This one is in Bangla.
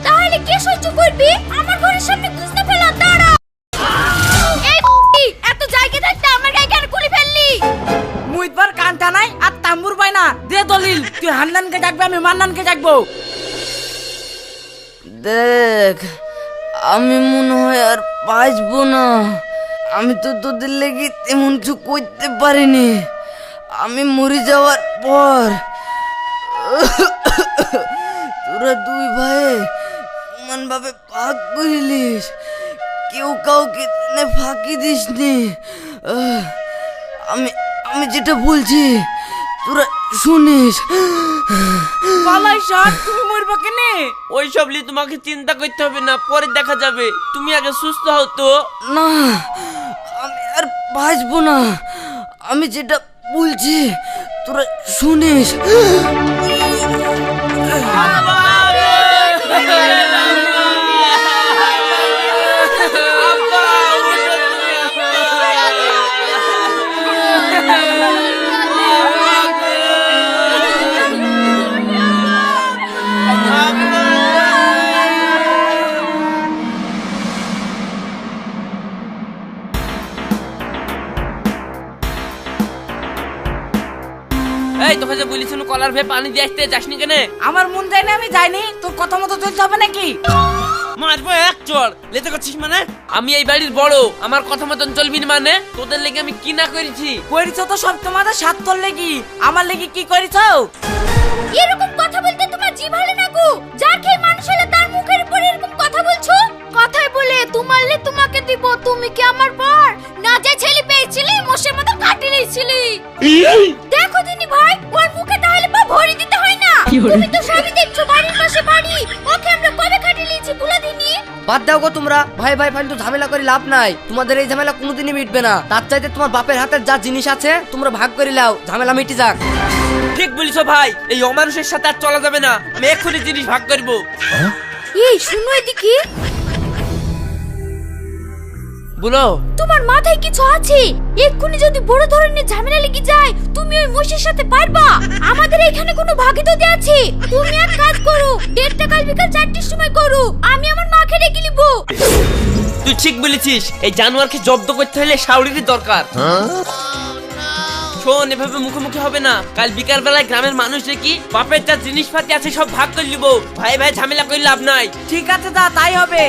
তাহলে কে সহ্য করবি? আমার ঘরের সামনে কুস্তা ফেলা দাঁড়া। এই এত জায়গা থাকতে আমার গায়ে কেন কুলি ফেললি? মুইতবার কানটা নাই আর তাম্বুর পাই না। দে দলিল, তুই হান্নানকে ডাকবি, আমি মান্নানকে ডাকবো। দেখ, আমি মনে হয় আর বাঁচবো না। আমি তো তোদের লেগে তেমন কিছু করতে পারিনি। আমি মরে যাওয়ার পর তোরা দুই ভাই সমান ভাবে ভাগ করিলিস, কেউ কাউকে ফাঁকি দিসনি। আমি আমি যেটা বলছি তোরা শুনিস। পালাই শাহ, তুমি মরবা কেনে? ওইসব নিয়ে তোমাকে চিন্তা করতে হবে না, পরে দেখা যাবে। তুমি আগে সুস্থ হও তো। না, আমি আর বাঁচবো না। আমি যেটা বলছি তোরা শুনিস। এই তোকে যে বলেছিল কলার ভে পানি দিয়ে আসতে যাসনি কেন? আমার মন যায় না, আমি যাইনি। তোর কথা মতো চলতে হবে নাকি? মারবো এক চড়। লেতে করছিস মানে? আমি এই বাড়ির বড়, আমার কথা মতন চলবি না মানে? তোদের লেগে আমি কি না করেছি? করিছো তো সব তোমাদের স্বার্থর লেগি। আমার লেগি কি করিছো? এরকম কথা বলতে তোমার জিভ হলে না গো? যার খেয়ে মানুষ হলে তার মুখের উপর এরকম কথা বলছো? কথাই বলে তোমারলে তোমাকে দিব। তুমি কি আমার পর না? যে ছেলে পেয়েছিলি মোষের মতো কাটি নিয়েছিলি। দেখো দিনি ভাই, ওর মুখে তাহলে পা ভরি দিতে হয় না? তুমি তো সবই দেখছো, বাড়ির পাশে বাড়ি। ওকে আমরা কবে কাটি নিয়েছি বলে দিনি? বাদ দাও গো তোমরা, ভাই ভাই ফালতু ঝামেলা করে লাভ নাই। তোমাদের এই ঝামেলা কোনোদিনই মিটবে না। তার চাইতে তোমার বাপের হাতের যা জিনিস আছে তোমরা ভাগ করে নাও, ঝামেলা মিটে যাক। ঠিক বলিস ভাই, এই অমানুষের সাথে আর চলা যাবে না। আমি এক্ষুনি জিনিস ভাগ করবো। এই শুনো এদিকে। বলো। তোমার মাথায় কিছু আছে? এক্ষুনি যদি বড় ধরনের ঝামেলা লেগে যায়, তুমি ওই মোষের সাথে পারবা? আমাদের এখানে কোনো ভাগিদারি আছে? তুমি এক কাজ করো, 1:30 কাল বিকাল 4টের সময় করো। আমি আমার মাকে ডেকে নিব। তুই ঠিক বলেছিস, এই জানোয়ারকে জব্দ করতে হলে শাওরিরই দরকার। শোন, এভাবে মুখোমুখি হবে না। কাল বিকাল বেলায় গ্রামের মানুষ দেখি বাপের যা জিনিসপাতি আছে সব ভাগ করে নিব। ভাই ভাই ঝামেলা করে লাভ নাই। ঠিক আছে দা, তাই হবে।